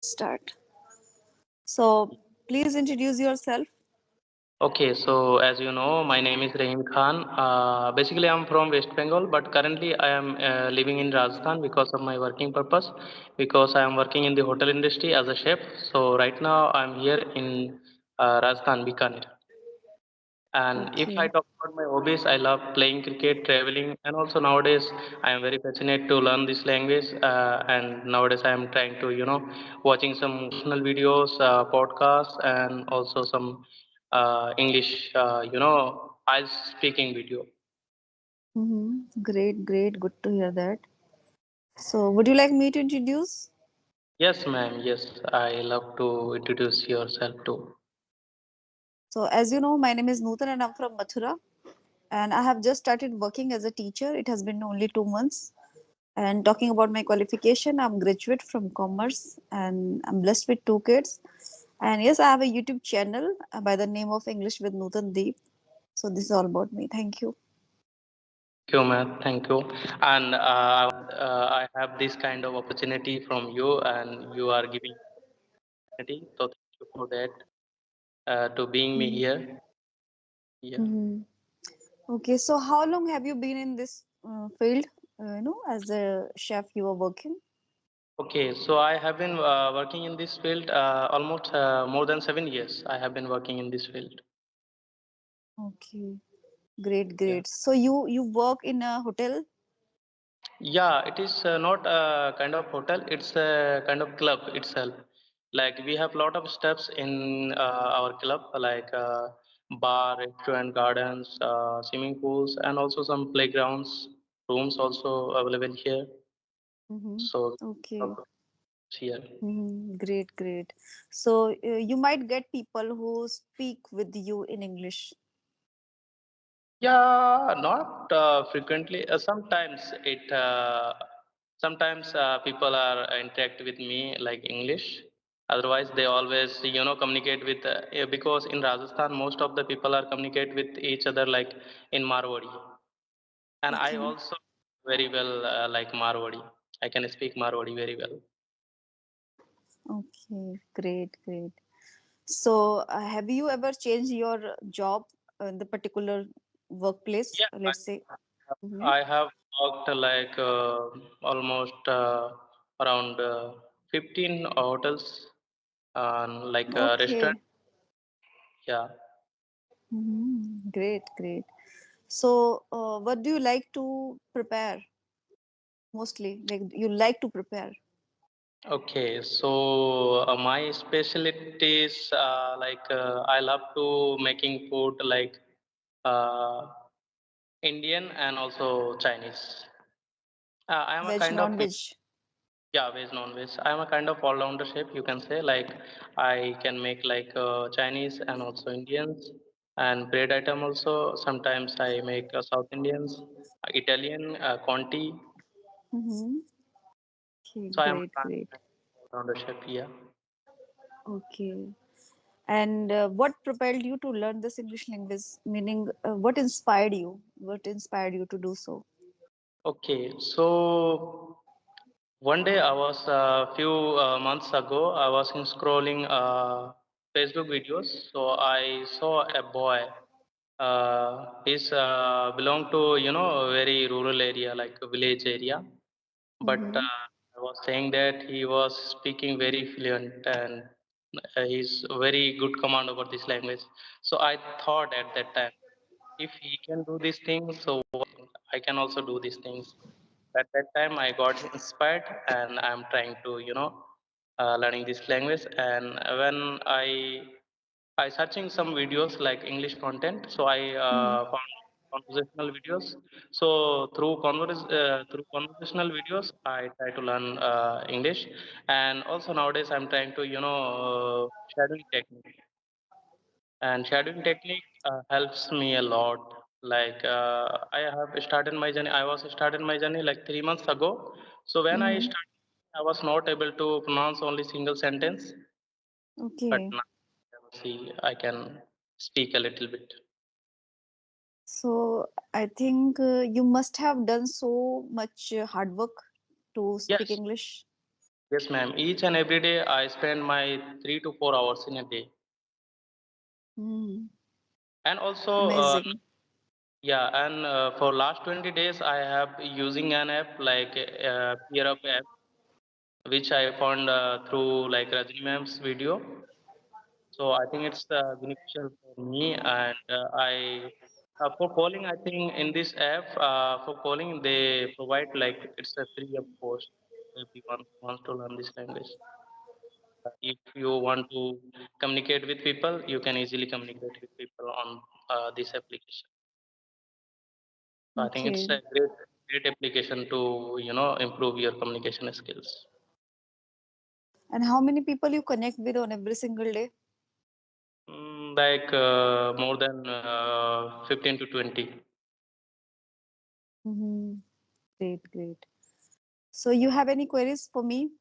Start. So, please introduce yourself. Okay, so as you know, my name is Rahim Khan. Basically, I'm from West Bengal, but currently I am living in Rajasthan because of my working purpose. Because I am working in the hotel industry as a chef. So right now I'm here in Rajasthan, Bikaner. And if I Okay. talk about my hobbies, I love playing cricket, traveling, and also nowadays I am very passionate to learn this language. And nowadays I am trying to, watching some motivational videos, podcasts, and also some English, IELTS speaking video. Great, great. Good to hear that. So, would you like me to introduce? Yes, ma'am. Yes, I love to introduce yourself too. So, as you know, my name is Nutan and I'm from Mathura. And I have just started working as a teacher. It has been only 2 months. And talking about my qualification, I'm graduate from commerce and I'm blessed with two kids. And yes, I have a YouTube channel by the name of English with Nutan Deep. So, this is all about me. Thank you. Thank you, ma'am. Thank you. And I have this kind of opportunity from you, and you are giving opportunity. So thank you for that. To being me here. Yeah. Mm-hmm. Okay, so how long have you been in this field? As a chef, you are working. Okay, so I have been working in this field almost more than 7 years. I have been working in this field. Okay, great, Yeah. great. So you work in a hotel. Yeah, it is not a kind of hotel. It's a kind of club itself. Like we have lot of steps in our club, like bar, restaurant, gardens, swimming pools, and also some playgrounds, rooms also available here. Mm-hmm. So Okay. here. Great, great. So you might get people who speak with you in English. Yeah, not frequently. Sometimes people are interact with me like English. Otherwise, they always, communicate with, because in Rajasthan, most of the people are communicate with each other like in Marwari. And I Okay. also very well like Marwari. I can speak Marwari very well. Okay, great, great. So have you ever changed your job in the particular workplace? Yeah, Let's say. Mm-hmm. I have worked like almost around 15 hotels, like a restaurant. Okay. Yeah. Great, great. So, what do you like to prepare mostly? Like you like to prepare? Okay. So my specialties like I love to making food like uh, Indian and also Chinese. I am a Veg, kind of non-veg. Yeah, veg, non-veg. I'm a kind of all-rounder chef, you can say. Like I can make like Chinese and also Indians and bread item also. Sometimes I make South Indians, Italian, Conti. Mm-hmm. Okay, So I'm a great, kind great. of all-rounder chef. Yeah. Okay. And what propelled you to learn this English language? Meaning, what inspired you? What inspired you to do so? Okay. So one day I was a few months ago. I was in scrolling Facebook videos. So I saw a boy. He's belong to a very rural area, like a village area. But Mm-hmm. I was saying that he was speaking very fluent and he's very good command over this language. So I thought at that time, if he can do these things, so I can also do these things. At that time, I got inspired, and I'm trying to, learning this language. And when I searching some videos like English content, so I Mm-hmm. found conversational videos. So through conversational videos, I try to learn English, and also nowadays I'm trying to shadowing technique. And shadowing technique helps me a lot. Like I have started my journey. I was started my journey like 3 months ago. So when I Mm-hmm. started, I was not able to pronounce only single sentence, but Okay. now see I can speak a little bit. So I think you must have done so much hard work to speak Yes, English. Yes, ma'am. Each and every day I spend my 3 to 4 hours in a day. Hmm. And also, Amazing. yeah, and for last 20 days I have using an app like Peer Up app, which I found through like Rajni ma'am's video. So I think it's beneficial for me, and I for calling. I think in this app for calling they provide like it's a free of course. Everyone who wants to learn this language. If you want to communicate with people, you can easily communicate with people on this application. So I think it's Okay. a great application to improve your communication skills. And how many people you connect with on every single day? Like more than 15 to 20. Hmm. Great, great. So you have any queries for me?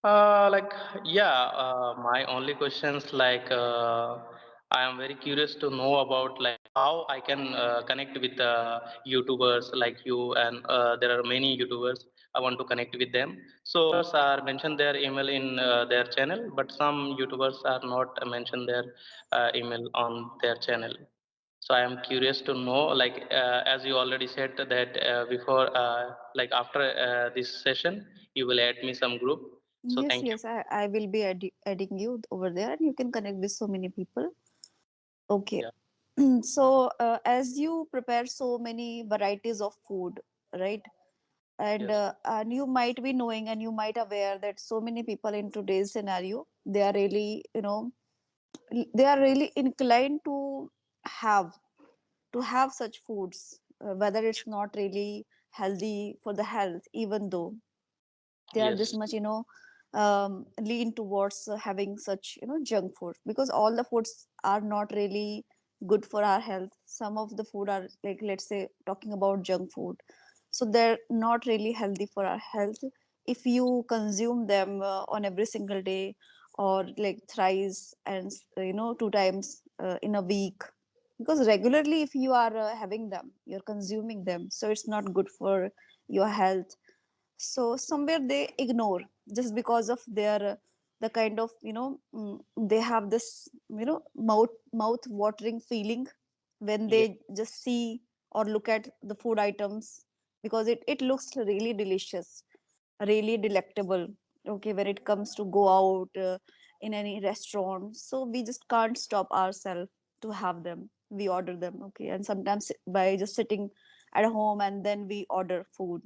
Like yeah, my only questions like I am very curious to know about like how I can connect with YouTubers like you, and there are many YouTubers. I want to connect with them. So are mentioned their email in their channel, but some YouTubers are not mentioned their email on their channel. So I am curious to know, like as you already said that before, like after this session, you will add me some group. So Yes, thank you. yes, I will be adding you over there and you can connect with so many people. Okay. Yeah. So, as you prepare so many varieties of food, right? Yes. And you might be knowing and you might aware that so many people in today's scenario, they are really, they are really inclined have to have such foods, whether it's not really healthy for the health, even though they are this Yes. much lean towards having such junk food, because all the foods are not really good for our health. Some of the food are, like, let's say, talking about junk food, so they're not really healthy for our health if you consume them on every single day, or like thrice and 2 times in a week, because regularly if you are having them, you're consuming them, so it's not good for your health. So somewhere they ignore, just because of their the kind of they have this mouth watering feeling when Yes. they just see or look at the food items, because it looks really delicious, really delectable. Okay, when it comes to go out in any restaurant, so we just can't stop ourselves to have them, we order them. Okay, and sometimes by just sitting at home and then we order food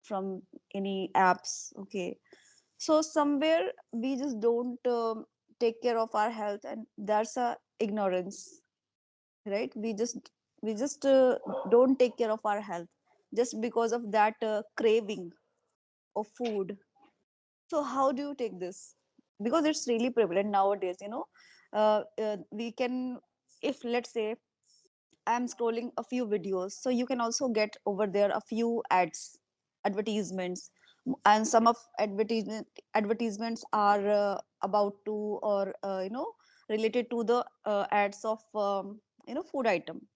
from any apps. Okay, so somewhere we just don't take care of our health, and that's a ignorance, right? We just don't take care of our health just because of that craving of food. So how do you take this? Because it's really prevalent nowadays, we can, if let's say I'm scrolling a few videos, so you can also get over there a few ads, advertisements, and some of advertisements are about to, or related to the ads of food item.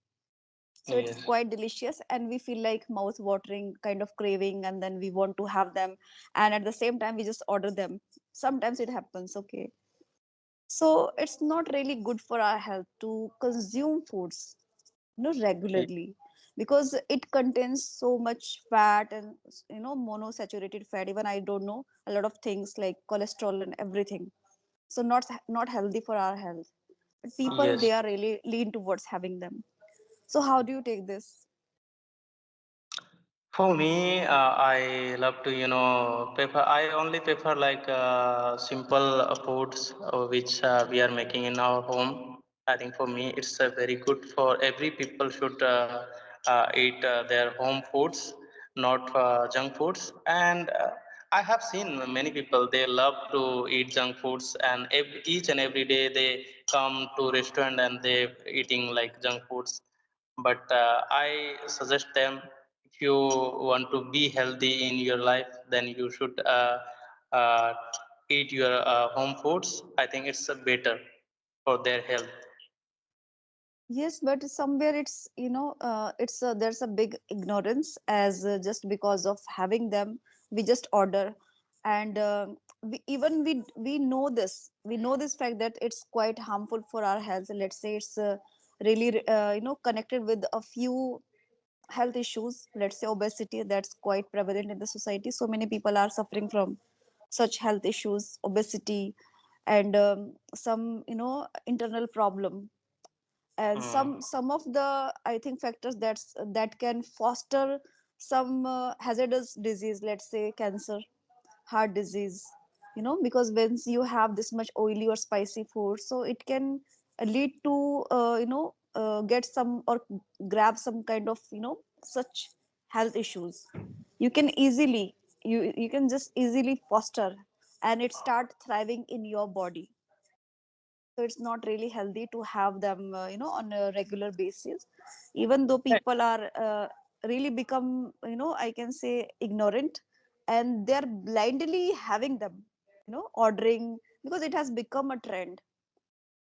So it's Yes. quite delicious, and we feel like mouth watering kind of craving, and then we want to have them, and at the same time we just order them. Sometimes it happens. Okay, so it's not really good for our health to consume foods Ye- regularly, because it contains so much fat and monosaturated fat. Even I don't know a lot of things like cholesterol and everything, so not healthy for our health, but people, Yes. they are really lean towards having them. So how do you take this? For me, I love to, prefer. I only prefer like simple foods which we are making in our home. I think for me, it's very good for every people should eat their home foods, not junk foods. And I have seen many people they love to eat junk foods, and each and every day they come to restaurant and they eating like junk foods. But I suggest them, if you want to be healthy in your life, then you should uh, eat your home foods. I think it's better for their health. Yes, but somewhere it's it's there's a big ignorance, as just because of having them we just order. And we know this fact that it's quite harmful for our health. Let's say it's really connected with a few health issues. Let's say obesity, that's quite prevalent in the society. So many people are suffering from such health issues, obesity, and some internal problem. And Mm. some of the, I think, factors that can foster some hazardous disease, let's say cancer, heart disease. Because when you have this much oily or spicy food, so it can lead to get some or grab some kind of such health issues. You can easily, you can just easily foster, and it start thriving in your body. So it's not really healthy to have them on a regular basis, even though people are really become, I can say, ignorant, and they're blindly having them, ordering, because it has become a trend,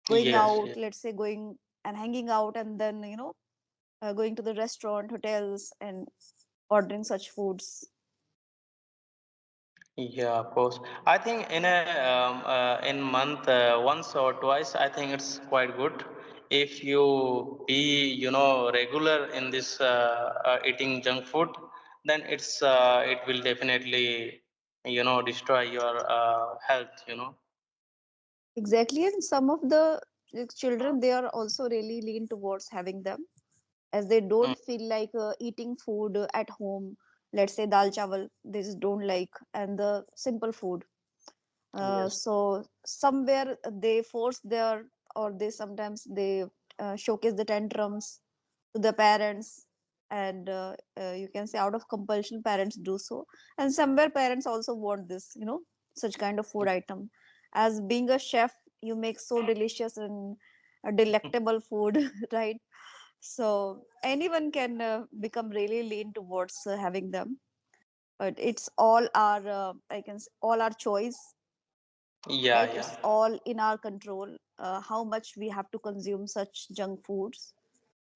going Yes, out, yes. let's say, going and hanging out, and then going to the restaurant, hotels, and ordering such foods. Yeah, of course. I think in month once or twice, I think it's quite good if you be regular in this eating junk food. Then it will definitely destroy your health. Exactly, and some of the children, they are also really lean towards having them, as they Mm, don't feel like eating food at home. Let's say dal chawal, they just don't like, and the simple food. yes. So somewhere they force their, or they sometimes they showcase the tantrums to the parents, and you can say out of compulsion parents do so. And somewhere parents also want this, such kind of food item. As being a chef, you make so delicious and delectable food, right? So anyone can become really lean towards having them, but it's all our I can say, all our choice, Yeah, right? yeah. It's all in our control, how much we have to consume such junk foods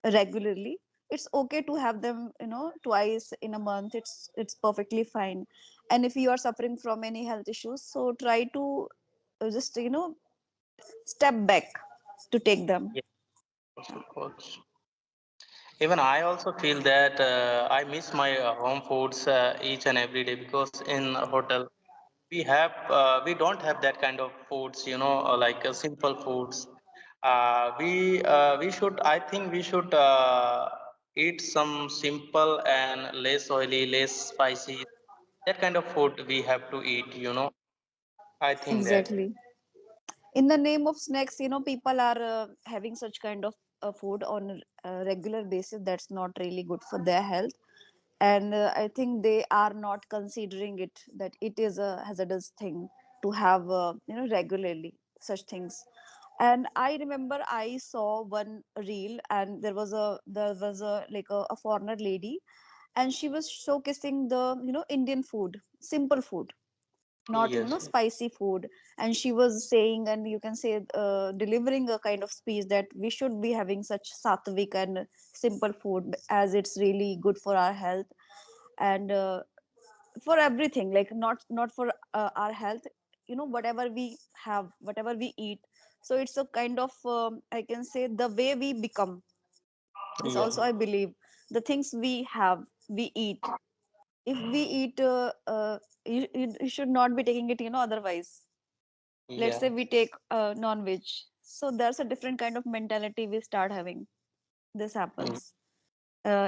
regularly. It's okay to have them, twice in a month. It's perfectly fine. And if you are suffering from any health issues, so try to just step back to take them. Yeah, of course. Even I also feel that I miss my home foods each and every day because in a hotel we don't have that kind of foods, like simple foods. We should, I think we should eat some simple and less oily, less spicy. That kind of food we have to eat. I think that. Exactly. In the name of snacks, people are having such kind of food on a regular basis. That's not really good for their health. And I think they are not considering it, that it is a hazardous thing to have regularly such things. And I remember I saw one reel, and there was a like a foreigner lady, and she was showcasing the Indian food, simple food, not Yes. spicy food. And she was saying, and you can say delivering a kind of speech, that we should be having such sattvic and simple food, as it's really good for our health, and for everything, like not for our health, whatever we have, whatever we eat. So it's a kind of I can say, the way we become. This Yeah. also I believe, the things we have, we eat. If we eat you should not be taking it otherwise. Let's Yeah. say we take non-veg, so there's a different kind of mentality we start having. This Mm. happens.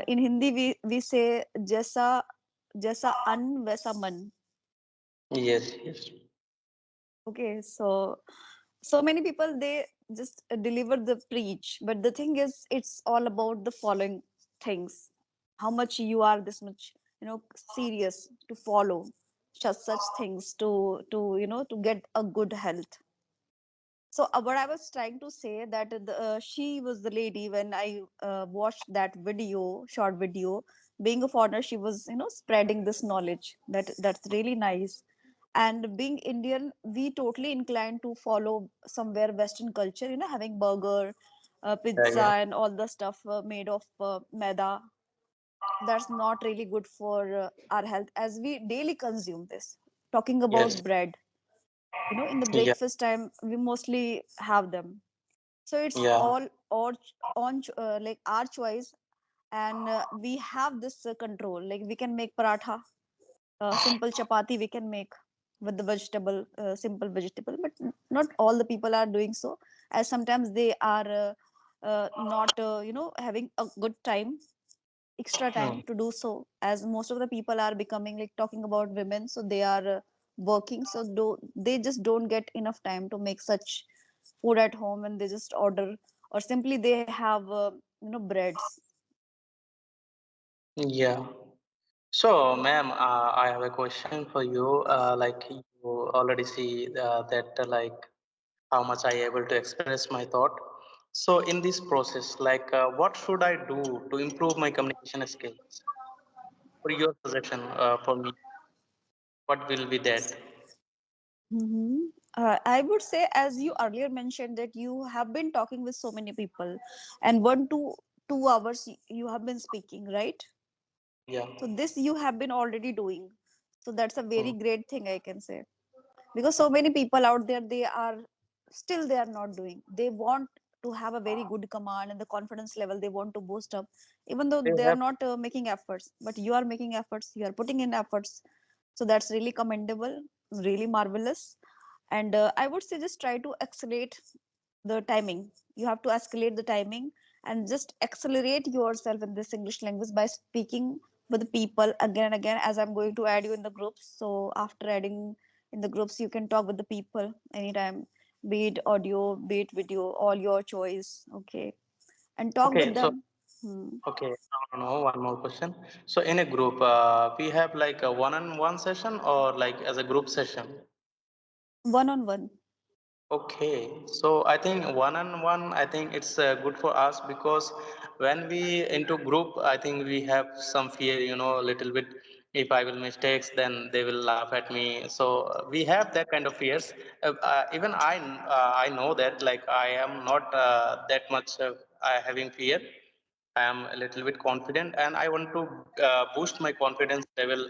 In Hindi we say, jaisa jaisa an vaisa man. Yes. Yes. Okay, so many people, they just deliver the preach, but the thing is, it's all about the following things. How much you are this much serious to follow such things, to get a good health. So what I was trying to say, that she was the lady, when I watched that video, short video. Being a foreigner, she was spreading this knowledge, that's really nice. And being Indian, we totally inclined to follow somewhere Western culture, having burger, Yeah. pizza, Yeah. and all the stuff made of maida. That's not really good for our health, as we daily consume this. Talking Yes. about bread, in the Yeah. breakfast time we mostly have them. So it's Yeah. all or like our choice. And we have this control, like we can make paratha, simple chapati we can make with the vegetable, simple vegetable, but not all the people are doing so, as sometimes they are not having a good time, extra Hmm. time to do so, as most of the people are becoming, like talking about women, so they are working, so they just don't get enough time to make such food at home, and they just order, or simply they have breads. Yeah. So, ma'am, I have a question for you. Like you already see that how much I able to express my thought. So, in this process, what should I do to improve my communication skills? For your suggestion, for me, what will be that? Mm-hmm. I would say, as you earlier mentioned, that you have been talking with so many people, and 1 to 2 hours you have been speaking, right? Yeah. So this you have been already doing. So that's a very Hmm. great thing, I can say, because so many people out there, they are still, they are not doing. They want to have a very good command, and the confidence level they want to boost up, even though They they are have. not making efforts. But you are making efforts, you are putting in efforts, so that's really commendable, really marvelous. And I would say just try to accelerate the timing. You have to escalate the timing and just accelerate yourself in this English language by speaking with the people again and again, as I'm going to add you in the groups. So after adding in the groups, you can talk with the people anytime, be it audio, be it video, all your choice. Okay. And talk with Okay. So, them. Hmm. okay. No, one more question. So, in a group, we have like a one-on-one session or like as a group session. One on one. Okay, so I think one on one, I think it's good for us because when we into group, I think we have some fear, a little bit. If I will mistakes, then they will laugh at me. So we have that kind of fears. Even I know that like I am not that much having fear. I am a little bit confident, and I want to boost my confidence level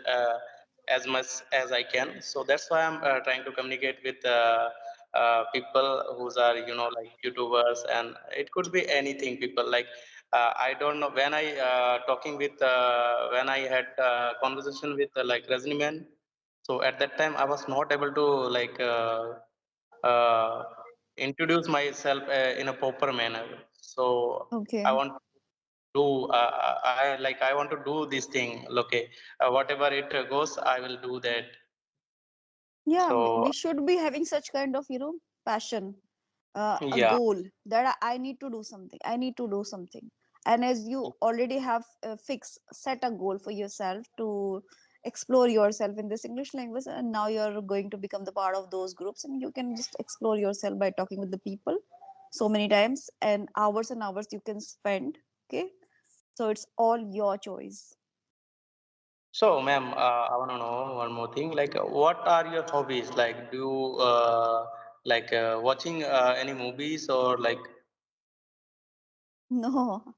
as much as I can. So that's why I'm trying to communicate with people who are like YouTubers, and it could be anything. People like I don't know when I talking with when I had conversation with like Rajni man. So at that time I was not able to like uh, introduce myself in a proper manner. So I Okay. want do I want to do this thing. Okay, whatever it goes, I will do that. Yeah, So we should be having such kind of, passion, a yeah. goal that I need to do something. I need to do something. And as you already have set a goal for yourself to explore yourself in this English language, and now you're going to become the part of those groups, and you can just explore yourself by talking with the people so many times, and hours you can spend. Okay, so it's all your choice. So, ma'am, I want to know one more thing. Like, what are your hobbies? Like, do you watching any movies or like? No,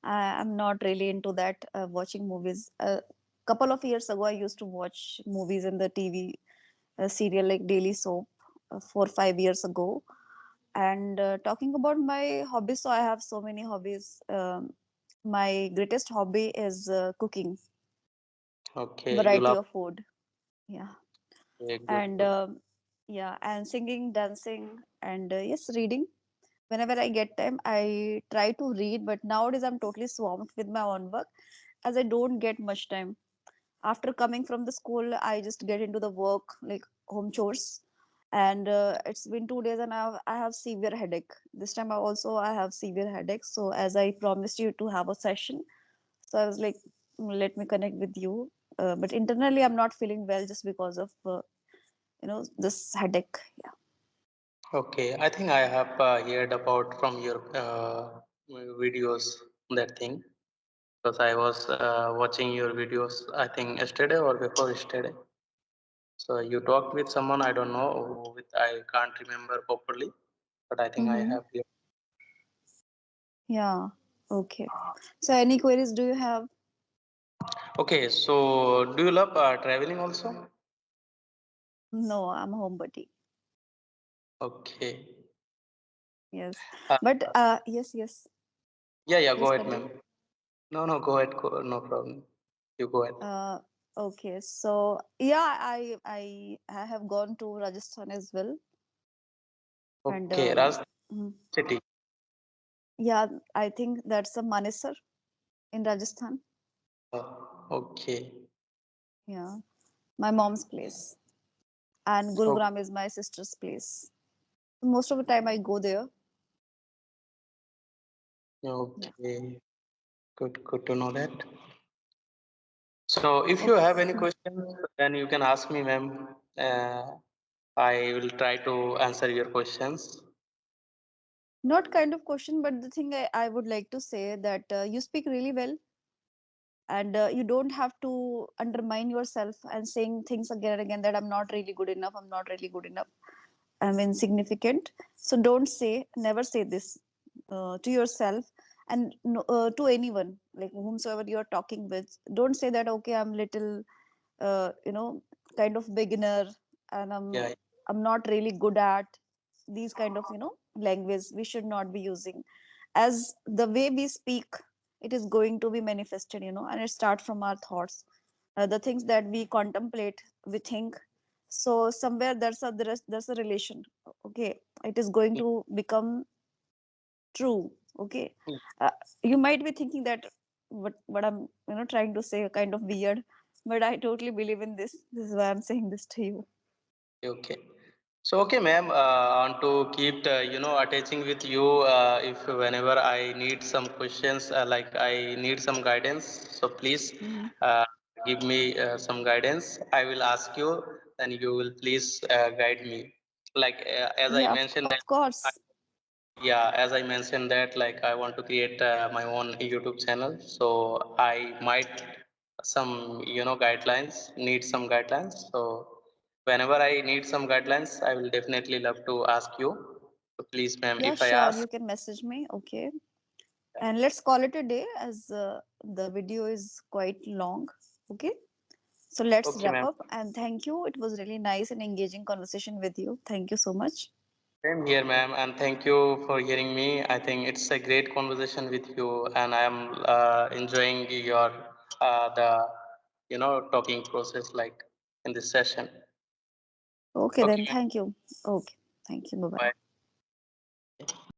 I'm not really into that, watching movies. A couple of years ago, I used to watch movies in the TV serial like Daily Soap, 4 5 years ago. And talking about my hobbies, so I have so many hobbies. My greatest hobby is cooking, Okay, you variety love. of food. Yeah. Okay, good, And good. yeah, and singing, dancing, and yes, reading. Whenever I get time, I try to read, but nowadays I'm totally swamped with my own work, as I don't get much time. After coming from the school, I just get into the work, like home chores. And it's been 2 days, and I have severe headache. This time I have severe headache. So as I promised you to have a session, so I was like, let me connect with you. But internally, I'm not feeling well just because of this headache. Yeah. Okay, I think I have heard about from your videos that thing because I was watching your videos. I think yesterday or before yesterday. So you talked with someone I don't know who with I can't remember properly, but I think I Mm-hmm. have. Yeah. Okay. So any queries do you have? Okay, so do you love traveling also? No, I'm homebody. Okay. Yes. Uh, But yes, yes. yeah, yeah, go Please ahead, ma'am. continue. No, no, go ahead. No problem. You go ahead. Uh, okay. So yeah, I have gone to Rajasthan as well, and Okay, Rajasthan mm, city. yeah, I think that's a Manesar in Rajasthan. Okay. Yeah, my mom's place, and Okay. Gurugram is my sister's place. Most of the time, I go there. Yeah. Okay. Good, good to know that. So, if you Okay. have any questions, then you can ask me, ma'am. I will try to answer your questions. Not kind of question, but the thing I would like to say that you speak really well, and you don't have to undermine yourself and saying things again and again that I'm not really good enough, I'm not really good enough, I'm insignificant. So don't say, never say this to yourself, and to anyone, like whomsoever you're talking with. Don't say that, okay, I'm little you know, kind of beginner, and Yeah, I'm not really good at these kind of, you know, language we should not be using. As the way we speak, it is going to be manifested, you know, and it starts from our thoughts, the things that we contemplate, we think. So somewhere there's a relation. Okay, it is going to become true. Okay. yeah, uh, you might be thinking that what I'm, you know, trying to say kind of weird, but I totally believe in this is why I'm saying this to you. okay. So, okay, ma'am, on to keep, attaching with you, if whenever I need some questions, like I need some guidance, so please Mhm. uh, give me some guidance. I will ask you, and you will please guide me. Like, as I Yeah, mentioned of that. course. Yeah, as I mentioned that, like I want to create my own YouTube channel, so I might some guidelines need some guidelines. So whenever I need some guidelines, I will definitely love to ask you. So please, ma'am, Yeah, if I sure, ask, you can message me. Okay, and let's call it a day, as the video is quite long. Okay, so let's okay, wrap ma'am. up, and thank you. It was really nice and engaging conversation with you. Thank you so much. Same here, ma'am, and thank you for hearing me. I think it's a great conversation with you, and I am enjoying your the talking process like in this session. Okay, Okay, then ma'am. thank you. Okay, thank you. Bye bye. Bye.